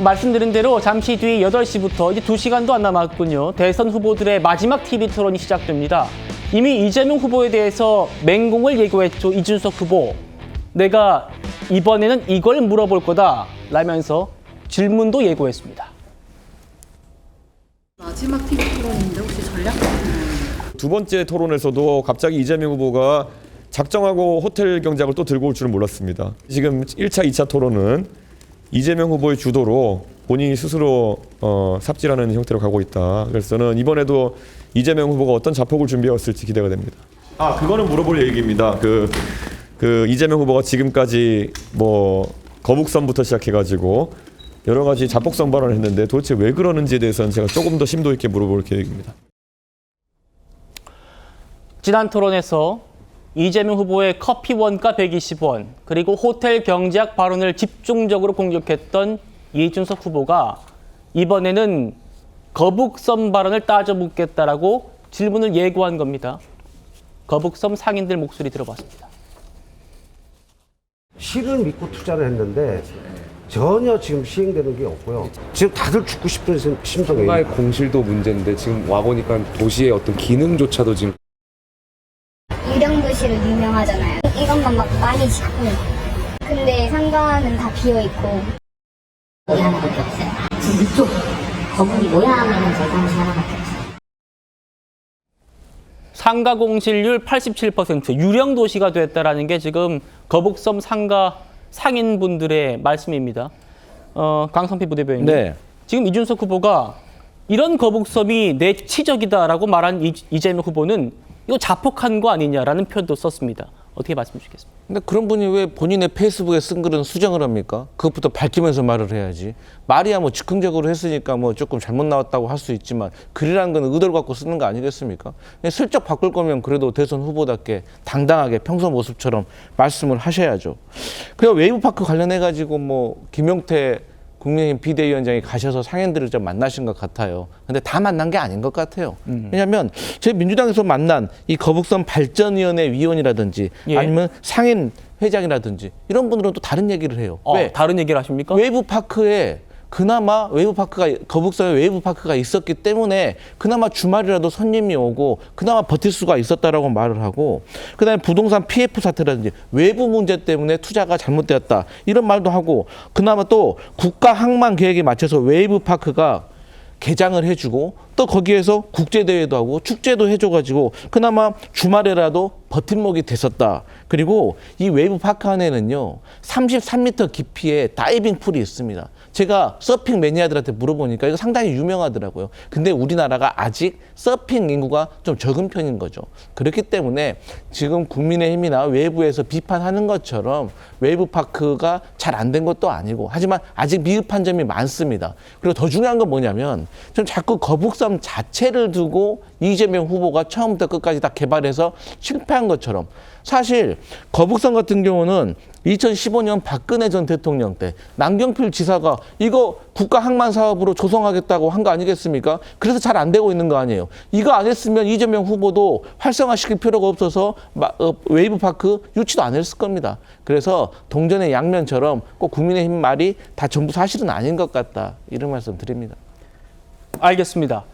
말씀드린 대로 잠시 뒤 8시부터 이제 2시간도 안 남았군요. 대선 후보들의 마지막 TV 토론이 시작됩니다. 이미 이재명 후보에 대해서 맹공을 예고했죠. 이준석 후보. 내가 이번에는 이걸 물어볼 거다 라면서 질문도 예고했습니다. 마지막 TV 토론인데 혹시 전략 같은 두 번째 토론에서도 갑자기 이재명 후보가 작정하고 호텔 경작을 또 들고 올 줄은 몰랐습니다. 지금 1차, 2차 토론은 이재명 후보의 주도로 본인이 스스로 삽질하는 형태로 가고 있다. 그래서 저는 이번에도 이재명 후보가 어떤 자폭을 준비해왔을지 기대가 됩니다. 그거는 물어볼 얘기입니다. 그 이재명 후보가 지금까지 뭐 거북선부터 시작해가지고 여러 가지 자폭성 발언을 했는데 도대체 왜 그러는지에 대해서는 제가 조금 더 심도 있게 물어볼 계획입니다. 지난 토론에서 이재명 후보의 커피 원가 120원, 그리고 호텔 경제학 발언을 집중적으로 공격했던 이준석 후보가 이번에는 거북선 발언을 따져 묻겠다라고 질문을 예고한 겁니다. 거북선 상인들 목소리 들어봤습니다. 실을 믿고 투자를 했는데 전혀 지금 시행되는 게 없고요. 지금 다들 죽고 싶은 심정이에요. 상가의 공실도 문제인데 지금 와보니까 도시의 어떤 기능조차도 지금 유령도시로 유명하잖아요. 이것만 막 많이 짓고 근데 상가는 다 비어있고 여기 하나밖에 없어요. 지금 이쪽 건물이 모양에는 저장실 하나밖에 없어요. 상가 공실률 87%, 유령 도시가 됐다라는 게 지금 거북섬 상가 상인분들의 말씀입니다. 강성필 부대변인. 네. 지금 이준석 후보가 이런 거북섬이 내 치적이다라고 말한 이재명 후보는 이거 자폭한 거 아니냐라는 표현도 썼습니다. 어떻게 말씀 주시겠습니까? 근데 그런 분이 왜 본인의 페이스북에 쓴 글은 수정을 합니까? 그것부터 밝히면서 말을 해야지. 말이야 뭐 즉흥적으로 했으니까 뭐 조금 잘못 나왔다고 할 수 있지만 글이라는 건 의도를 갖고 쓰는 거 아니겠습니까? 그냥 슬쩍 바꿀 거면 그래도 대선 후보답게 당당하게 평소 모습처럼 말씀을 하셔야죠. 그리고 웨이브파크 관련해가지고 뭐 김용태 국민의힘 비대위원장이 가셔서 상인들을 좀 만나신 것 같아요. 근데 다 만난 게 아닌 것 같아요. 왜냐하면 저희 민주당에서 만난 이 거북선 발전위원회 위원이라든지 예. 아니면 상인 회장이라든지 이런 분들은 또 다른 얘기를 해요. 왜? 다른 얘기를 하십니까? 웨이브파크에 그나마 거북선에 웨이브파크가 있었기 때문에 그나마 주말이라도 손님이 오고 그나마 버틸 수가 있었다라고 말을 하고, 그다음에 부동산 PF 사태라든지 외부 문제 때문에 투자가 잘못되었다 이런 말도 하고, 그나마 또 국가 항만 계획에 맞춰서 웨이브파크가 개장을 해주고 또 거기에서 국제대회도 하고 축제도 해줘가지고 그나마 주말에라도 버팀목이 됐었다. 그리고 이 웨이브파크 안에는요 33m 깊이의 다이빙 풀이 있습니다. 제가 서핑 매니아들한테 물어보니까 이거 상당히 유명하더라고요. 근데 우리나라가 아직 서핑 인구가 좀 적은 편인 거죠. 그렇기 때문에 지금 국민의힘이나 외부에서 비판하는 것처럼 웨이브파크가 잘 안 된 것도 아니고, 하지만 아직 미흡한 점이 많습니다. 그리고 더 중요한 건 뭐냐면 좀 자꾸 거북섬 자체를 두고 이재명 후보가 처음부터 끝까지 다 개발해서 실패한 것처럼, 사실 거북선 같은 경우는 2015년 박근혜 전 대통령 때 남경필 지사가 이거 국가 항만 사업으로 조성하겠다고 한 거 아니겠습니까? 그래서 잘 안 되고 있는 거 아니에요. 이거 안 했으면 이재명 후보도 활성화시킬 필요가 없어서 웨이브파크 유치도 안 했을 겁니다. 그래서 동전의 양면처럼 꼭 국민의힘 말이 다 전부 사실은 아닌 것 같다, 이런 말씀 드립니다. 알겠습니다.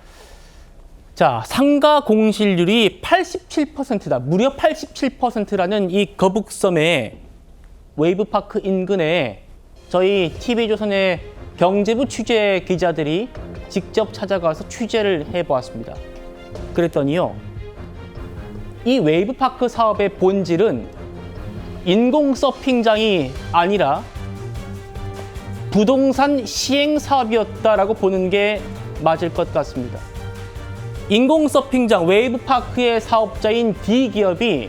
자, 상가 공실률이 87%다. 무려 87%라는 이 거북섬의 웨이브파크 인근에 저희 TV조선의 경제부 취재 기자들이 직접 찾아가서 취재를 해보았습니다. 그랬더니요, 이 웨이브파크 사업의 본질은 인공 서핑장이 아니라 부동산 시행 사업이었다라고 보는 게 맞을 것 같습니다. 인공 서핑장 웨이브파크의 사업자인 D기업이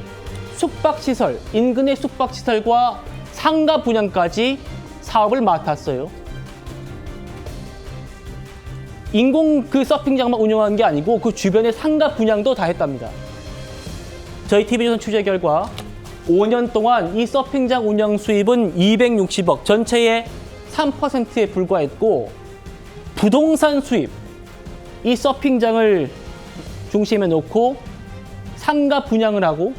숙박시설, 인근의 숙박시설과 상가 분양까지 사업을 맡았어요. 인공 그 서핑장만 운영한 게 아니고 그 주변의 상가 분양도 다 했답니다. 저희 TV조선 취재 결과 5년 동안 이 서핑장 운영 수입은 260억, 전체의 3%에 불과했고, 부동산 수입, 이 서핑장을 중심에 놓고 상가 분양을 하고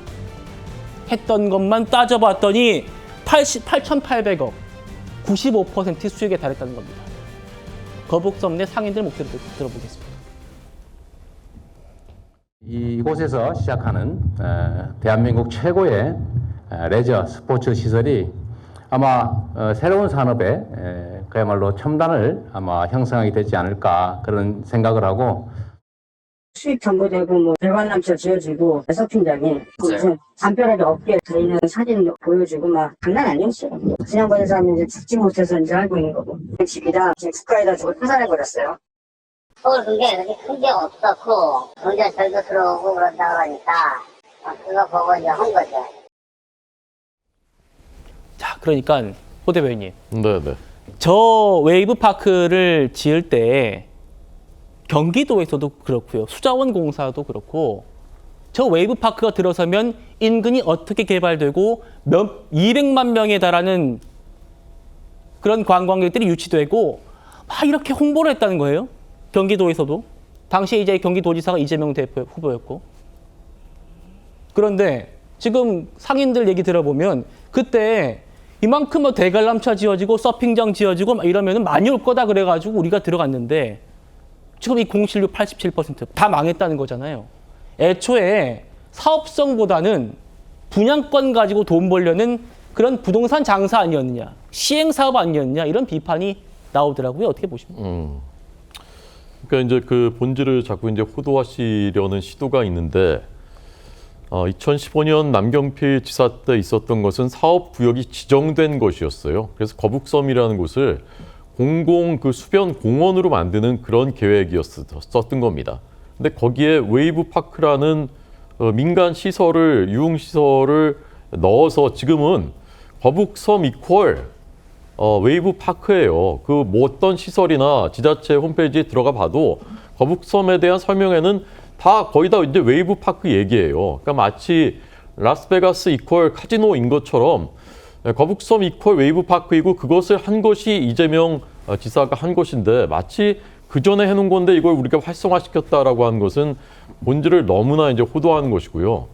했던 것만 따져봤더니 8,800억, 95% 수익에 달했다는 겁니다. 거북섬 내 상인들 목소리 들어보겠습니다. 이곳에서 시작하는 대한민국 최고의 레저 스포츠 시설이 아마 새로운 산업에 그야말로 첨단을 아마 형성하게 되지 않을까 그런 생각을 하고 수입 정보되고 뭐 대관람차 지어지고 서핑장이 무슨 담벼락에 업계 있는 사진 보여주고 막 장난 아니었어요. 지난번에 사람이 이제 죽지 못해서 이제 알고 있는 거고 집이다 지금 국가에다 주고 파산해버렸어요. 서울 그게 그렇게 큰 게 없었고 경제 절도 들어오고 그런다고 하니까 그거 보고 이제 한 거죠. 자, 그러니까 호 대변인님, 네네. 저 웨이브 파크를 지을 때 경기도에서도 그렇고요, 수자원공사도 그렇고 저 웨이브 파크가 들어서면 인근이 어떻게 개발되고 200만 명에 달하는 그런 관광객들이 유치되고 막 이렇게 홍보를 했다는 거예요. 경기도에서도 당시에 이제 경기도지사가 이재명 대표 후보였고. 그런데 지금 상인들 얘기 들어보면 그때 이만큼 뭐 대관람차 지어지고 서핑장 지어지고 막 이러면 많이 올 거다 그래가지고 우리가 들어갔는데 지금 이 공실률 87% 다 망했다는 거잖아요. 애초에 사업성보다는 분양권 가지고 돈 벌려는 그런 부동산 장사 아니었느냐, 시행사업 아니었느냐 이런 비판이 나오더라고요. 어떻게 보십니까? 그러니까 이제 그 본질을 자꾸 이제 호도하시려는 시도가 있는데 2015년 남경필 지사 때 있었던 것은 사업 구역이 지정된 것이었어요. 그래서 거북섬이라는 곳을 공공 그 수변 공원으로 만드는 그런 계획이었었던 겁니다. 근데 거기에 웨이브 파크라는 민간 시설을 유흥 시설을 넣어서 지금은 거북섬 이퀄 웨이브 파크예요. 그 뭐 어떤 시설이나 지자체 홈페이지에 들어가 봐도 거북섬에 대한 설명에는 다 거의 다 이제 웨이브 파크 얘기예요. 그러니까 마치 라스베가스 이퀄 카지노인 것처럼 거북섬 이퀄 웨이브 파크이고 그것을 한 것이 이재명 지사가 한 것인데 마치 그 전에 해놓은 건데 이걸 우리가 활성화시켰다라고 하는 것은 본질을 너무나 이제 호도하는 것이고요.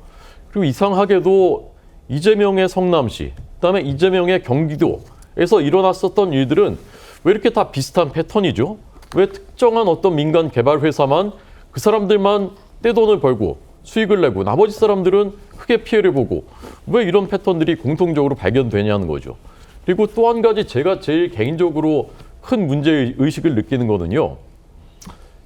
그리고 이상하게도 이재명의 성남시, 그다음에 이재명의 경기도에서 일어났었던 일들은 왜 이렇게 다 비슷한 패턴이죠? 왜 특정한 어떤 민간 개발 회사만 그 사람들만 떼돈을 벌고 수익을 내고 나머지 사람들은 크게 피해를 보고 왜 이런 패턴들이 공통적으로 발견되냐는 거죠. 그리고 또 한 가지 제가 제일 개인적으로 큰 문제의식을 느끼는 거는요.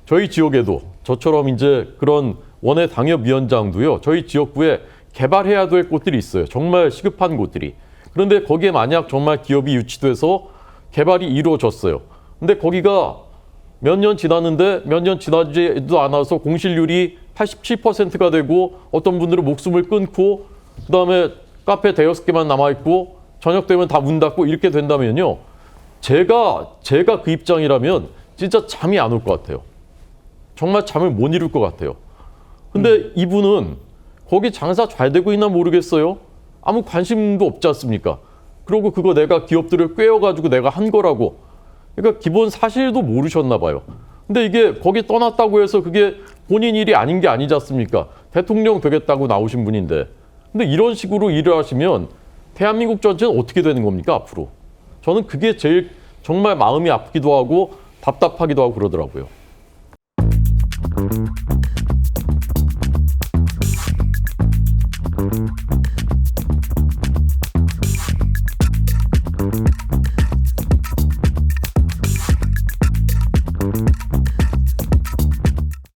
저희 지역에도 저처럼 이제 그런 원외 당협위원장도요. 저희 지역구에 개발해야 될 곳들이 있어요. 정말 시급한 곳들이. 그런데 거기에 만약 정말 기업이 유치돼서 개발이 이루어졌어요. 근데 거기가 몇 년 지났는데 몇 년 지나지도 않아서 공실률이 87%가 되고 어떤 분들은 목숨을 끊고 그다음에 카페 대여섯 개만 남아있고 저녁 되면 다 문 닫고 이렇게 된다면요. 제가 그 입장이라면 진짜 잠이 안 올 것 같아요. 정말 잠을 못 이룰 것 같아요. 근데 이분은 거기 장사 잘 되고 있나 모르겠어요. 아무 관심도 없지 않습니까? 그리고 그거 내가 기업들을 꿰어가지고 내가 한 거라고. 그러니까 기본 사실도 모르셨나 봐요. 근데 이게 거기 떠났다고 해서 그게 본인 일이 아닌 게 아니지 않습니까? 대통령 되겠다고 나오신 분인데. 근데 이런 식으로 일을 하시면 대한민국 전체는 어떻게 되는 겁니까, 앞으로? 저는 그게 제일 정말 마음이 아프기도 하고 답답하기도 하고 그러더라고요.